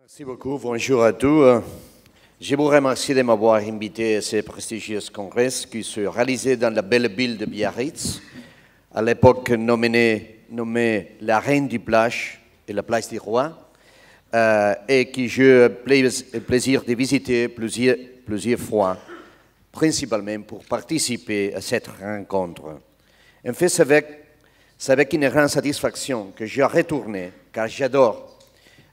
Merci beaucoup, bonjour à tous. Je vous remercie de m'avoir invité à ce prestigieux congrès qui se réalisait dans la belle ville de Biarritz, à l'époque nommée la Reine du Plage et la Place du Roi, et que j'ai le plaisir de visiter plusieurs fois, principalement pour participer à cette rencontre. En fait, c'est avec une grande satisfaction que je retourne, car j'adore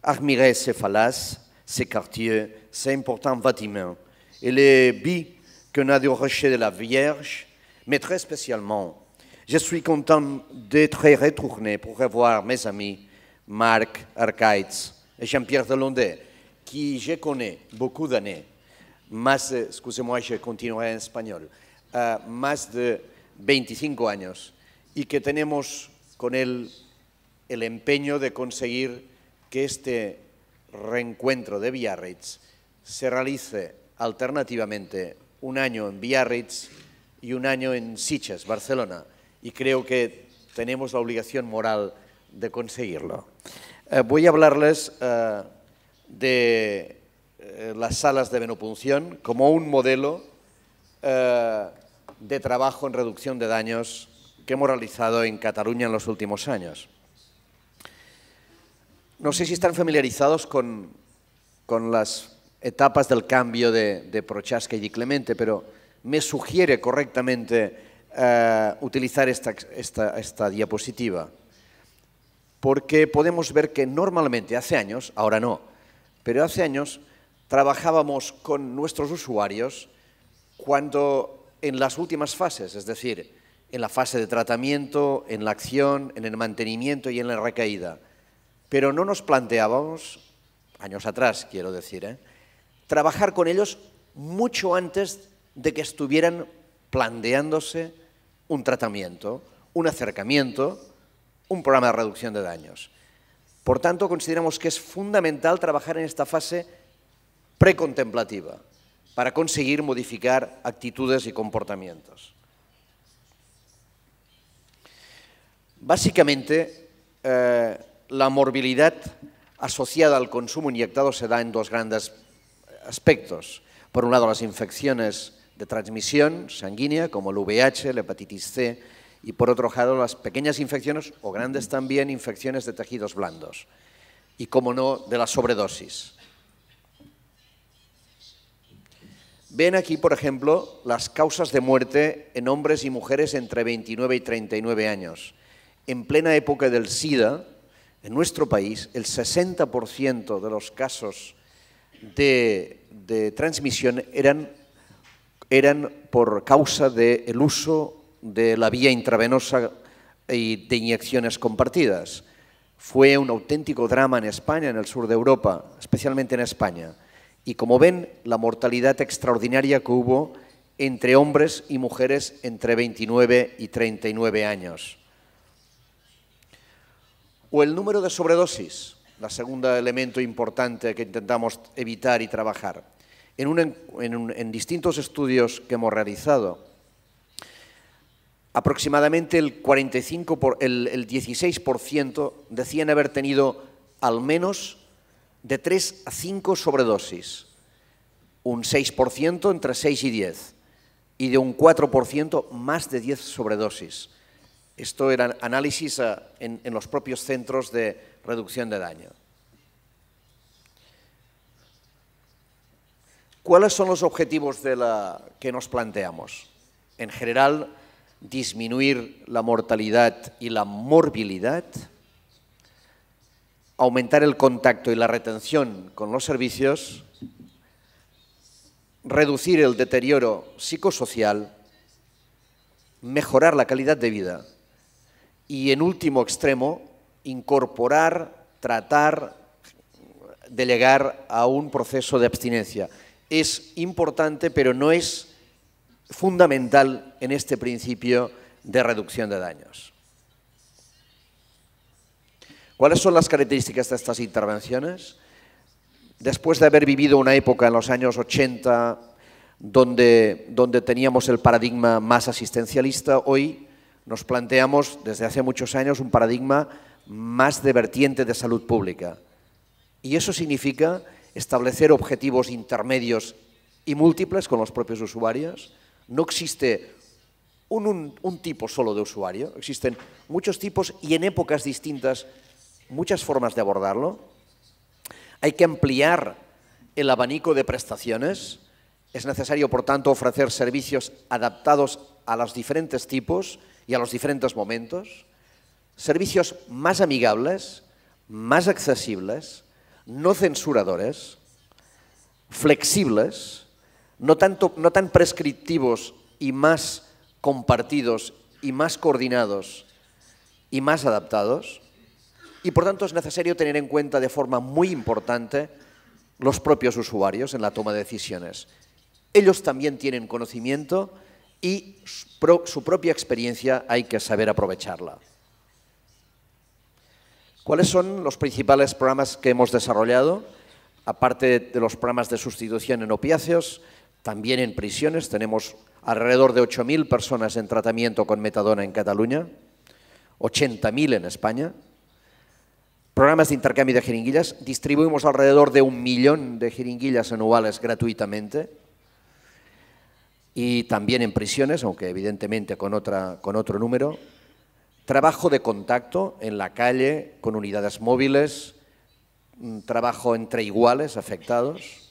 admirer ces phalanges, ces quartiers, ces importants bâtiments et les baies qu'on a du rocher de la Vierge, mais très spécialement, je suis content d'être retourné pour revoir mes amis Marc Arcaitz et Jean-Pierre Delondé, qui je connais beaucoup d'années, excusez-moi, je continuerai en español, más de 25 años, y que tenemos con él el empeño de conseguir que este reencuentro de Biarritz se realice alternativamente un año en Biarritz y un año en Sitges, Barcelona, y creo que tenemos la obligación moral de conseguirlo. Voy a hablarles de las salas de venopunción como un modelo de trabajo en reducción de daños que hemos realizado en Cataluña en los últimos años. No sé si están familiarizados con las etapas del cambio de Prochaska y Di Clemente, pero me sugiere correctamente utilizar esta diapositiva, porque podemos ver que normalmente hace años, ahora no, pero hace años trabajábamos con nuestros usuarios cuando en las últimas fases, es decir, en la fase de tratamiento, en la acción, en el mantenimiento y en la recaída. Pero no nos planteábamos, años atrás quiero decir, trabajar con ellos mucho antes de que estuvieran planteándose un tratamiento, un acercamiento, un programa de reducción de daños. Por tanto, consideramos que es fundamental trabajar en esta fase precontemplativa para conseguir modificar actitudes y comportamientos. Básicamente, la morbilidad asociada al consumo inyectado se da en dos grandes aspectos. Por un lado, las infecciones de transmisión sanguínea, como el VIH, la hepatitis C, y por otro lado, las pequeñas infecciones, o grandes también, infecciones de tejidos blandos. Y, como no, de la sobredosis. Ven aquí, por ejemplo, las causas de muerte en hombres y mujeres entre 29 y 39 años. En plena época del SIDA, en nuestro país, el 60% de los casos de transmisión eran por causa del uso de la vía intravenosa y de inyecciones compartidas. Fue un auténtico drama en España, en el sur de Europa, especialmente en España. Y como ven, la mortalidad extraordinaria que hubo entre hombres y mujeres entre 29 y 39 años. O el número de sobredosis, la segunda elemento importante que intentamos evitar y trabajar. En distintos estudios que hemos realizado, aproximadamente el 16% decían haber tenido al menos de 3 a 5 sobredosis, un 6% entre 6 y 10, y de un 4% más de 10 sobredosis. Esto eran análisis en los propios centros de reducción de daño. ¿Cuáles son los objetivos que nos planteamos? En general, disminuir la mortalidad y la morbilidad, aumentar el contacto y la retención con los servicios, reducir el deterioro psicosocial, mejorar la calidad de vida y, en último extremo, incorporar, tratar de llegar a un proceso de abstinencia. Es importante, pero no es fundamental en este principio de reducción de daños. ¿Cuáles son las características de estas intervenciones? Después de haber vivido una época en los años 80 donde teníamos el paradigma más asistencialista, hoy nos planteamos desde hace muchos años un paradigma más de vertiente de salud pública. Y eso significa establecer objetivos intermedios y múltiples con los propios usuarios. No existe un tipo solo de usuario, existen muchos tipos y en épocas distintas muchas formas de abordarlo. Hay que ampliar el abanico de prestaciones. Es necesario, por tanto, ofrecer servicios adaptados a los diferentes tipos y a los diferentes momentos. Servicios más amigables, más accesibles, no censuradores, flexibles, no tan prescriptivos y más compartidos y más coordinados y más adaptados. Y por tanto es necesario tener en cuenta de forma muy importante los propios usuarios en la toma de decisiones. Ellos también tienen conocimiento y su propia experiencia hay que saber aprovecharla. ¿Cuáles son los principales programas que hemos desarrollado? Aparte de los programas de sustitución en opiáceos, también en prisiones tenemos alrededor de 8.000 personas en tratamiento con metadona en Cataluña, 80.000 en España. Programas de intercambio de jeringuillas, distribuimos alrededor de 1 millón de jeringuillas anuales gratuitamente. Y también en prisiones, aunque evidentemente con otro número. Trabajo de contacto en la calle, con unidades móviles, trabajo entre iguales afectados.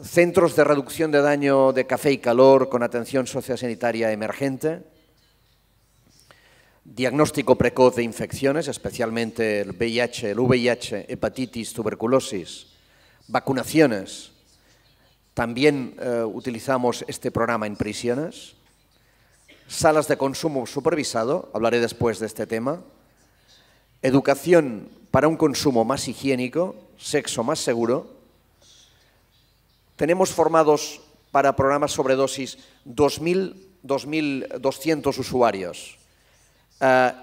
Centros de reducción de daño de café y calor con atención sociosanitaria emergente. Diagnóstico precoz de infecciones, especialmente el VIH, hepatitis, tuberculosis. Vacunaciones. También utilizamos este programa en prisiones. Salas de consumo supervisado, hablaré después de este tema. Educación para un consumo más higiénico, sexo más seguro. Tenemos formados para programas sobredosis 2.200 usuarios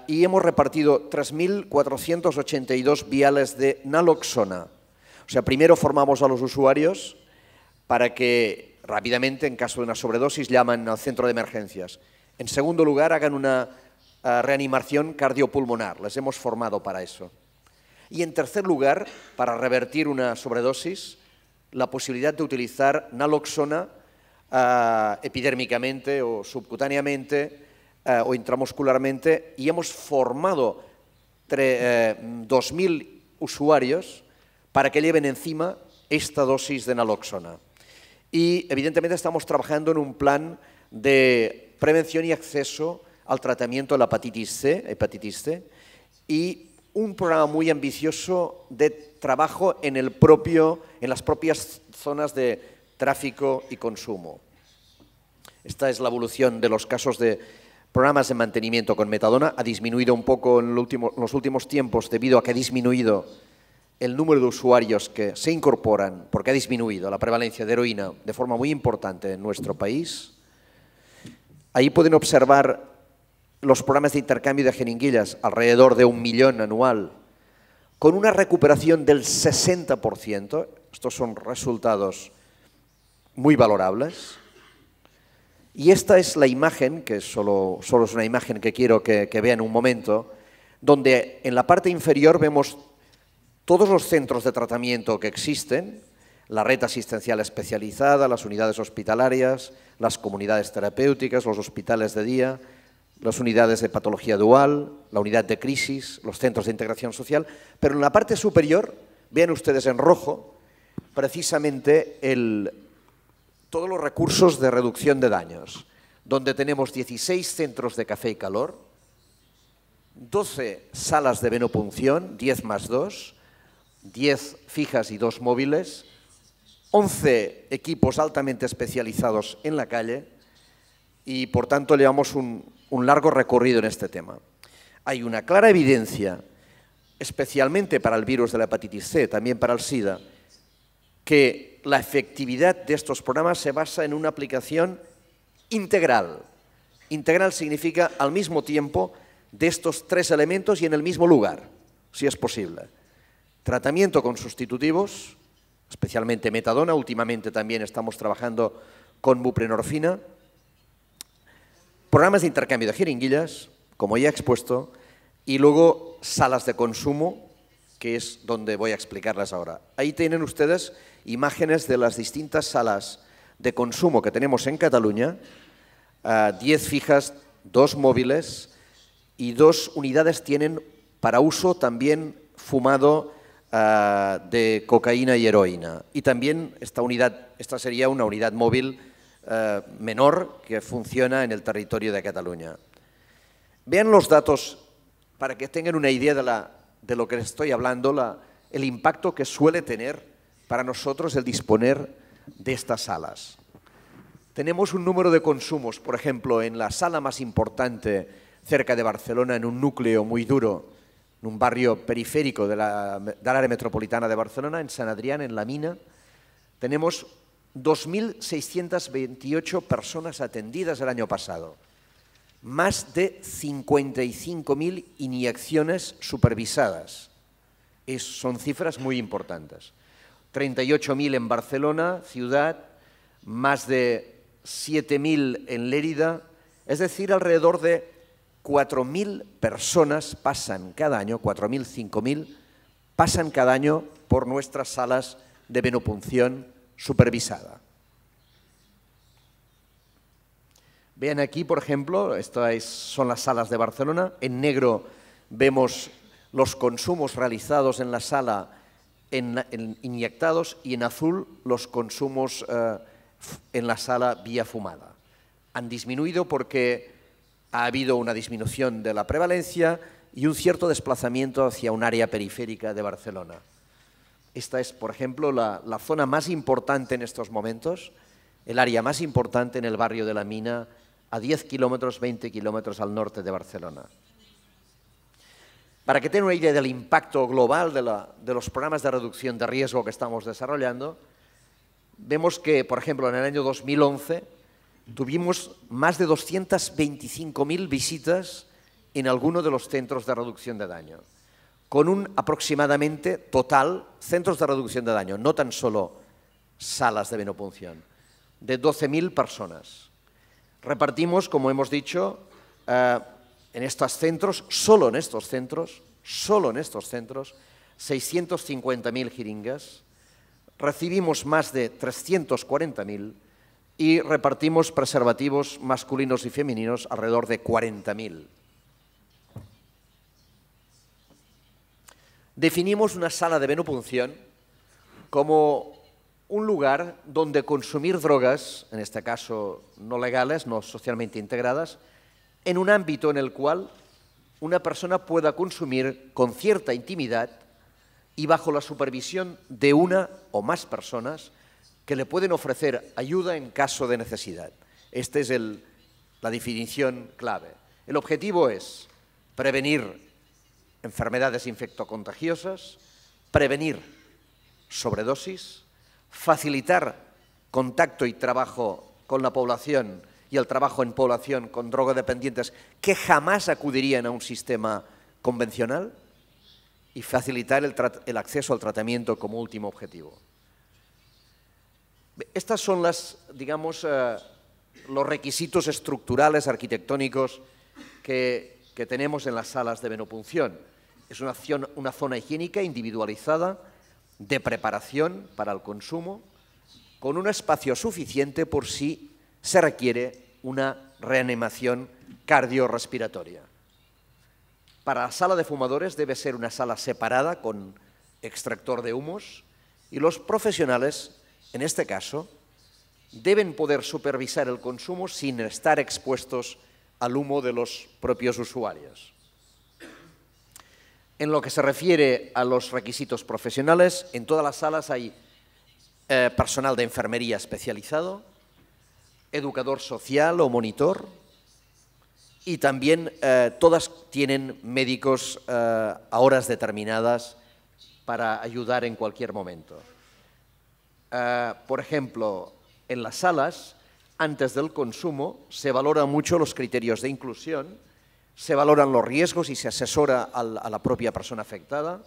y hemos repartido 3.482 viales de naloxona. O sea, primero formamos a los usuarios para que rápidamente, en caso de una sobredosis, llaman al centro de emergencias. En segundo lugar, hagan una reanimación cardiopulmonar. Les hemos formado para eso. Y en tercer lugar, para revertir una sobredosis, la posibilidad de utilizar naloxona epidérmicamente o subcutáneamente o intramuscularmente. Y hemos formado 2.000 usuarios para que lleven encima esta dosis de naloxona. Y evidentemente estamos trabajando en un plan de prevención y acceso al tratamiento de la hepatitis C, y un programa muy ambicioso de trabajo en las propias zonas de tráfico y consumo. Esta es la evolución de los casos de programas de mantenimiento con metadona. Ha disminuido un poco en los últimos tiempos debido a que ha disminuido el número de usuarios que se incorporan, porque ha disminuido la prevalencia de heroína de forma muy importante en nuestro país. Ahí pueden observar los programas de intercambio de jeringuillas, alrededor de 1 millón anual, con una recuperación del 60%. Estos son resultados muy valorables. Y esta es la imagen, que solo es una imagen que quiero que vean un momento, donde en la parte inferior vemos todos los centros de tratamiento que existen, la red asistencial especializada, las unidades hospitalarias, las comunidades terapéuticas, los hospitales de día, las unidades de patología dual, la unidad de crisis, los centros de integración social. Pero en la parte superior, vean ustedes en rojo, precisamente todos los recursos de reducción de daños, donde tenemos 16 centros de café y calor, 12 salas de venopunción, 10 más 2, 10 fijas y 2 móviles, 11 equipos altamente especializados en la calle y, por tanto, llevamos un largo recorrido en este tema. Hay una clara evidencia, especialmente para el virus de la hepatitis C, también para el SIDA, que la efectividad de estos programas se basa en una aplicación integral. Integral significa al mismo tiempo de estos 3 elementos y en el mismo lugar, si es posible. Tratamiento con sustitutivos, especialmente metadona, últimamente también estamos trabajando con buprenorfina, programas de intercambio de jeringuillas, como ya he expuesto, y luego salas de consumo que es donde voy a explicarlas ahora. Ahí tienen ustedes imágenes de las distintas salas de consumo que tenemos en Cataluña, 10 fijas, 2 móviles y 2 unidades tienen para uso también fumado de cocaína y heroína. Y también esta sería una unidad móvil menor que funciona en el territorio de Cataluña. Vean los datos para que tengan una idea de lo que les estoy hablando, el impacto que suele tener para nosotros el disponer de estas salas. Tenemos un número de consumos, por ejemplo, en la sala más importante cerca de Barcelona, en un núcleo muy duro, en un barrio periférico del área metropolitana de Barcelona, en Sant Adrià, en la Mina, tenemos 2.628 personas atendidas el año pasado, más de 55.000 inyecciones supervisadas. Son cifras muy importantes. 38.000 en Barcelona, ciudad, más de 7.000 en Lérida, es decir, alrededor de 4.000 personas pasan cada año, 4.000, 5.000, pasan cada año por nuestras salas de venopunción supervisada. Vean aquí, por ejemplo, estas son las salas de Barcelona. En negro vemos los consumos realizados en la sala inyectados y en azul los consumos en la sala vía fumada. Han disminuido porque ha habido una disminución de la prevalencia y un cierto desplazamiento hacia un área periférica de Barcelona. Esta es, por ejemplo, la zona más importante en estos momentos, el área más importante en el barrio de la Mina, a 10 kilómetros, 20 kilómetros al norte de Barcelona. Para que tengan una idea del impacto global de los programas de reducción de riesgo que estamos desarrollando, vemos que, por ejemplo, en el año 2011 tuvimos más de 225.000 visitas en alguno de los centros de reducción de daño, con un aproximadamente total, centros de reducción de daño, no tan solo salas de venopunción, de 12.000 personas. Repartimos, como hemos dicho, en estos centros, solo en estos centros, 650.000 jeringas, recibimos más de 340.000 y repartimos preservativos masculinos y femeninos alrededor de 40.000. Definimos una sala de venopunción como un lugar donde consumir drogas, en este caso no legales, no socialmente integradas, en un ámbito en el cual una persona pueda consumir con cierta intimidad y bajo la supervisión de una o más personas que le pueden ofrecer ayuda en caso de necesidad. Esta es la definición clave. El objetivo es prevenir enfermedades infectocontagiosas, prevenir sobredosis, facilitar contacto y trabajo con la población y el trabajo en población con drogodependientes que jamás acudirían a un sistema convencional y facilitar el acceso al tratamiento como último objetivo. Estas son los requisitos estructurales, arquitectónicos que tenemos en las salas de venopunción. Es una zona higiénica individualizada de preparación para el consumo, con un espacio suficiente por si se requiere una reanimación cardiorrespiratoria. Para la sala de fumadores debe ser una sala separada con extractor de humos y los profesionales, en este caso, deben poder supervisar el consumo sin estar expuestos al humo de los propios usuarios. En lo que se refiere a los requisitos profesionales, en todas las salas hay personal de enfermería especializado, educador social o monitor, y también todas tienen médicos a horas determinadas para ayudar en cualquier momento. Por ejemplo, en las salas, antes del consumo, se valoran mucho los criterios de inclusión, se valoran los riesgos y se asesora a la propia persona afectada,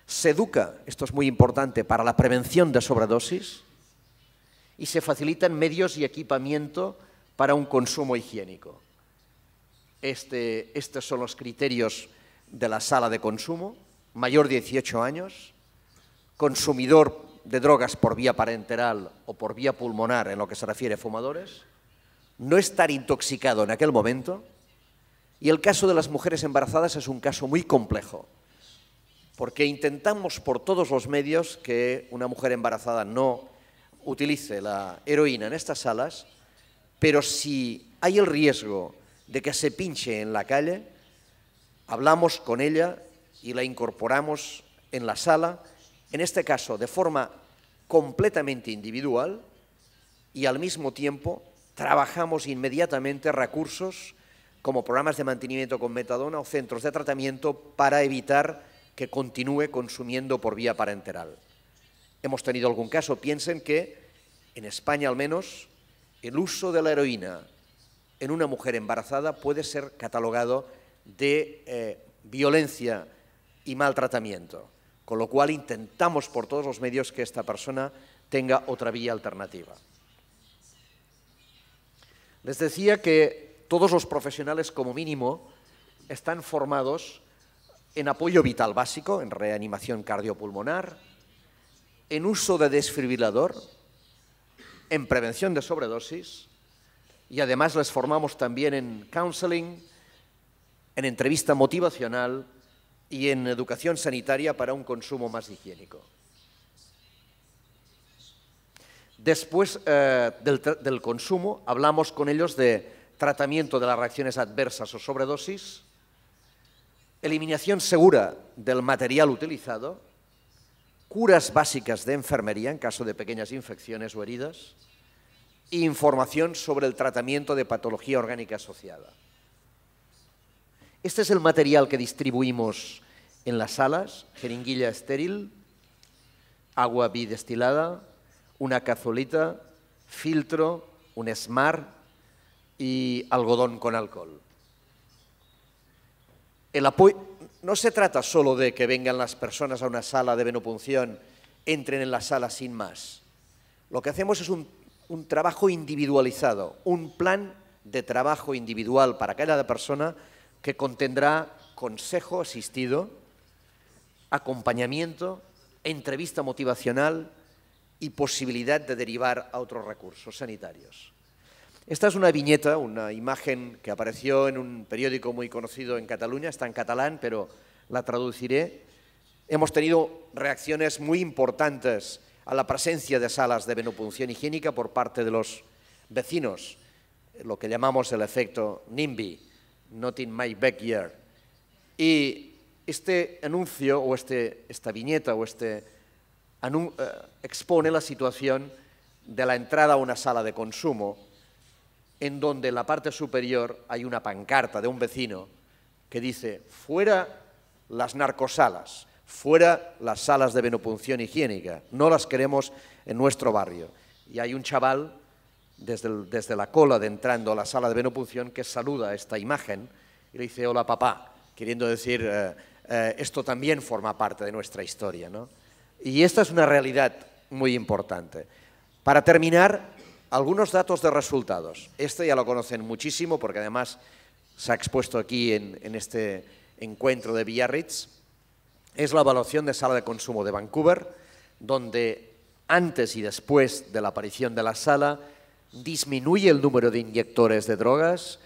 se educa, esto es muy importante, para la prevención de sobredosis y se facilitan medios y equipamiento para un consumo higiénico. Estos son los criterios de la sala de consumo. mayor de 18 años, consumidor de drogas por vía parenteral o por vía pulmonar en lo que se refiere a fumadores, no estar intoxicado en aquel momento. Y el caso de las mujeres embarazadas es un caso muy complejo, porque intentamos por todos los medios que una mujer embarazada no utilice la heroína en estas salas, pero si hay el riesgo de que se pinche en la calle, hablamos con ella y la incorporamos en la sala, en este caso de forma completamente individual, y al mismo tiempo trabajamos inmediatamente recursos como programas de mantenimiento con metadona o centros de tratamiento para evitar que continúe consumiendo por vía parenteral. Hemos tenido algún caso, piensen que en España al menos el uso de la heroína en una mujer embarazada puede ser catalogado de violencia y maltratamiento, con lo cual intentamos por todos los medios que esta persona tenga otra vía alternativa. Les decía que todos los profesionales, como mínimo, están formados en apoyo vital básico, en reanimación cardiopulmonar, en uso de desfibrilador, en prevención de sobredosis, y además les formamos también en counseling, en entrevista motivacional y en educación sanitaria para un consumo más higiénico. Después del consumo, hablamos con ellos de tratamiento de las reacciones adversas o sobredosis, eliminación segura del material utilizado, curas básicas de enfermería en caso de pequeñas infecciones o heridas, e información sobre el tratamiento de patología orgánica asociada. Este es el material que distribuimos en las salas: jeringuilla estéril, agua bidestilada, una cazolita, filtro, un smart y algodón con alcohol. El apoyo, no se trata solo de que vengan las personas a una sala de venopunción, entren en la sala sin más. Lo que hacemos es un trabajo individualizado, un plan de trabajo individual para cada persona que contendrá consejo asistido, acompañamiento, entrevista motivacional y posibilidad de derivar a otros recursos sanitarios. Esta es una viñeta, una imagen que apareció en un periódico muy conocido en Cataluña, está en catalán, pero la traduciré. Hemos tenido reacciones muy importantes a la presencia de salas de venopunción higiénica por parte de los vecinos, lo que llamamos el efecto NIMBY, Not in my backyard. Y este anuncio o esta viñeta o expone la situación de la entrada a una sala de consumo, en donde en la parte superior hay una pancarta de un vecino que dice: fuera las narcosalas, fuera las salas de venopunción higiénica, no las queremos en nuestro barrio. Y hay un chaval desde la cola de entrando a la sala de venopunción que saluda esta imagen y le dice: hola papá, queriendo decir esto también forma parte de nuestra historia, ¿no? Y esta es una realidad muy importante. Para terminar, algunos datos de resultados. Este ya lo conocen muchísimo porque además se ha expuesto aquí en este encuentro de Biarritz. Es la evaluación de sala de consumo de Vancouver, donde antes y después de la aparición de la sala disminuye el número de inyectores de drogas,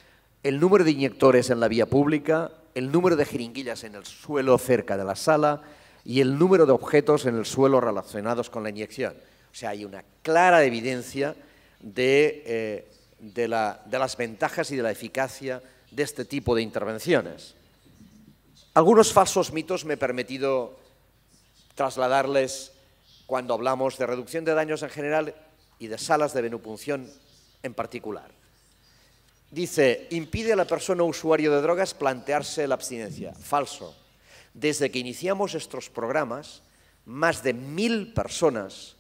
el número de inyectores en la vía pública, el número de jeringuillas en el suelo cerca de la sala y el número de objetos en el suelo relacionados con la inyección. O sea, hay una clara evidencia de las ventajas y de la eficacia de este tipo de intervenciones. Algunos falsos mitos me he permitido trasladarles cuando hablamos de reducción de daños en general y de salas de venopunción en particular. Dice: impide a la persona usuario de drogas plantearse la abstinencia. Falso. Desde que iniciamos estos programas, más de 1000 personas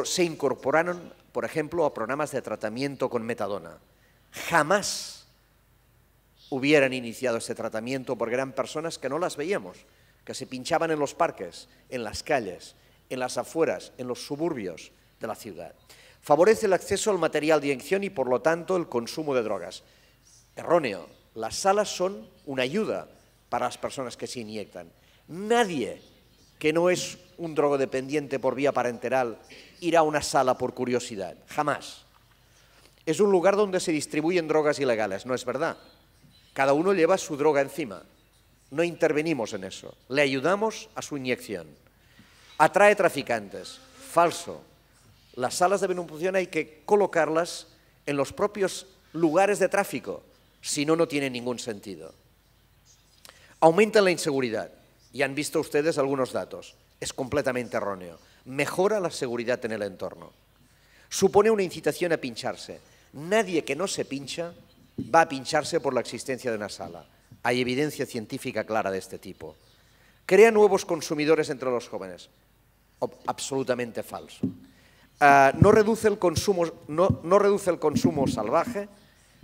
se incorporaron, por ejemplo, a programas de tratamiento con metadona. Jamás hubieran iniciado ese tratamiento porque eran personas que no las veíamos, que se pinchaban en los parques, en las calles, en las afueras, en los suburbios de la ciudad. Favorece el acceso al material de inyección y, por lo tanto, el consumo de drogas. Erróneo. Las salas son una ayuda para las personas que se inyectan. Nadie que no es un drogodependiente por vía parenteral irá a una sala por curiosidad, jamás. Es un lugar donde se distribuyen drogas ilegales, ¿no es verdad? Cada uno lleva su droga encima. No intervenimos en eso, le ayudamos a su inyección. Atrae traficantes, falso. Las salas de benefunción hay que colocarlas en los propios lugares de tráfico, si no, no tiene ningún sentido. Aumenta la inseguridad, ya han visto ustedes algunos datos, es completamente erróneo. Mejora la seguridad en el entorno. Supone una incitación a pincharse. Nadie que no se pincha va a pincharse por la existencia de una sala. Hay evidencia científica clara de este tipo. Crea nuevos consumidores entre los jóvenes. Absolutamente falso. No reduce el consumo salvaje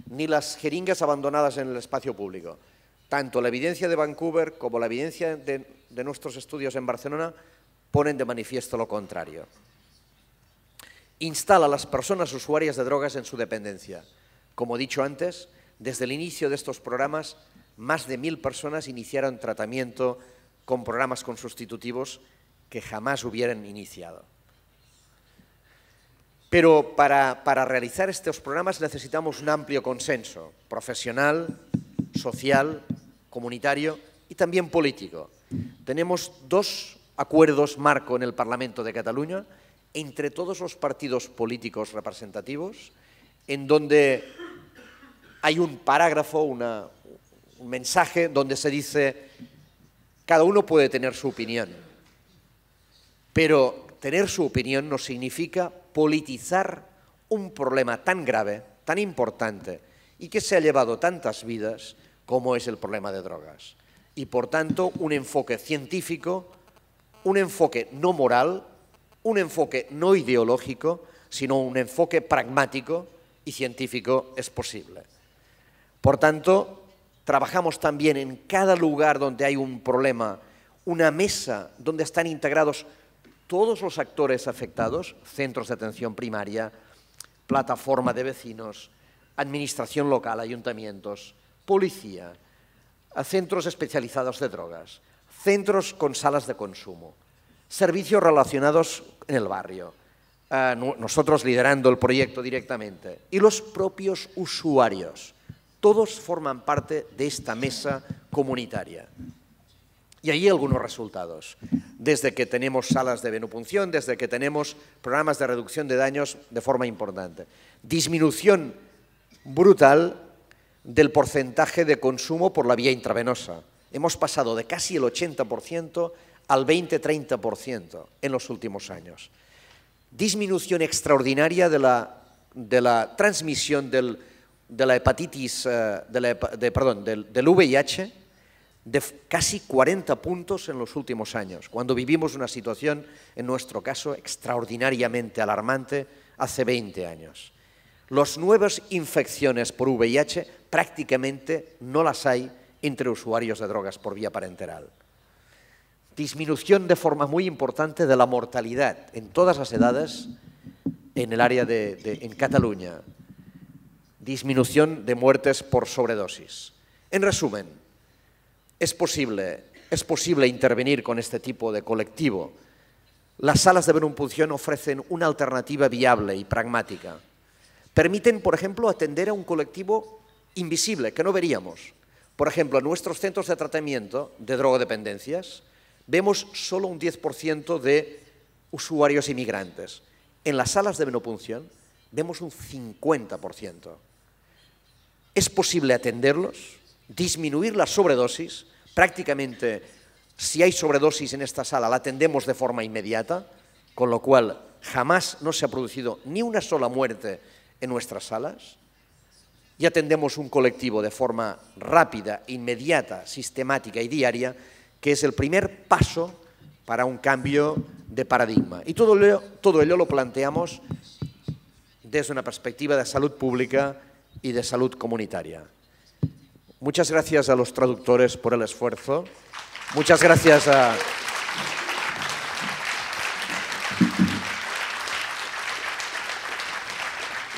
ni las jeringas abandonadas en el espacio público. Tanto la evidencia de Vancouver como la evidencia de nuestros estudios en Barcelona ponen de manifiesto lo contrario. Instala a las personas usuarias de drogas en su dependencia. Como he dicho antes, desde el inicio de estos programas, más de 1000 personas iniciaron tratamiento con programas con sustitutivos que jamás hubieran iniciado. Pero para realizar estos programas necesitamos un amplio consenso profesional, social, comunitario y también político. Tenemos 2 acuerdos marco en el Parlamento de Cataluña entre todos los partidos políticos representativos, en donde hay un parágrafo, un mensaje donde se dice: cada uno puede tener su opinión, pero tener su opinión no significa politizar un problema tan grave, tan importante y que se ha llevado tantas vidas como es el problema de drogas. Y por tanto, un enfoque científico, un enfoque no moral, un enfoque no ideológico, sino un enfoque pragmático y científico es posible. Por tanto, trabajamos también en cada lugar donde hay un problema, una mesa donde están integrados todos los actores afectados, centros de atención primaria, plataforma de vecinos, administración local, ayuntamientos, policía, centros especializados de drogas, centros con salas de consumo, servicios relacionados en el barrio, nosotros liderando el proyecto directamente, y los propios usuarios. Todos forman parte de esta mesa comunitaria. Y ahí algunos resultados, desde que tenemos salas de venopunción, desde que tenemos programas de reducción de daños de forma importante. Disminución brutal del porcentaje de consumo por la vía intravenosa. Hemos pasado de casi el 80% al 20-30% en los últimos años. Disminución extraordinaria de la transmisión de la hepatitis, del VIH, de casi 40 puntos en los últimos años, cuando vivimos una situación, en nuestro caso, extraordinariamente alarmante hace 20 años. Las nuevas infecciones por VIH prácticamente no las hay entre usuarios de drogas por vía parenteral. Disminución de forma muy importante de la mortalidad en todas las edades en el área en Cataluña. Disminución de muertes por sobredosis. En resumen, es posible intervenir con este tipo de colectivo. Las salas de venopunción ofrecen una alternativa viable y pragmática. Permiten, por ejemplo, atender a un colectivo invisible que no veríamos. Por ejemplo, en nuestros centros de tratamiento de drogodependencias vemos solo un 10% de usuarios inmigrantes. En las salas de venopunción vemos un 50%. Es posible atenderlos, disminuir la sobredosis. Prácticamente, si hay sobredosis en esta sala, la atendemos de forma inmediata, con lo cual jamás no se ha producido ni una sola muerte en nuestras salas, y atendemos un colectivo de forma rápida, inmediata, sistemática y diaria, que es el primer paso para un cambio de paradigma. Y todo ello lo planteamos desde una perspectiva de salud pública y de salud comunitaria. Muchas gracias a los traductores por el esfuerzo. Muchas gracias a...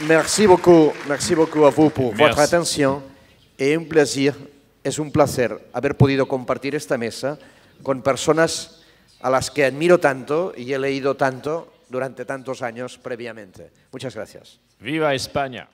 Merci beaucoup à vous pour votre attention et es un placer haber podido compartir esta mesa con personas a las que admiro tanto y he leído tanto durante tantos años previamente. Muchas gracias. ¡Viva España!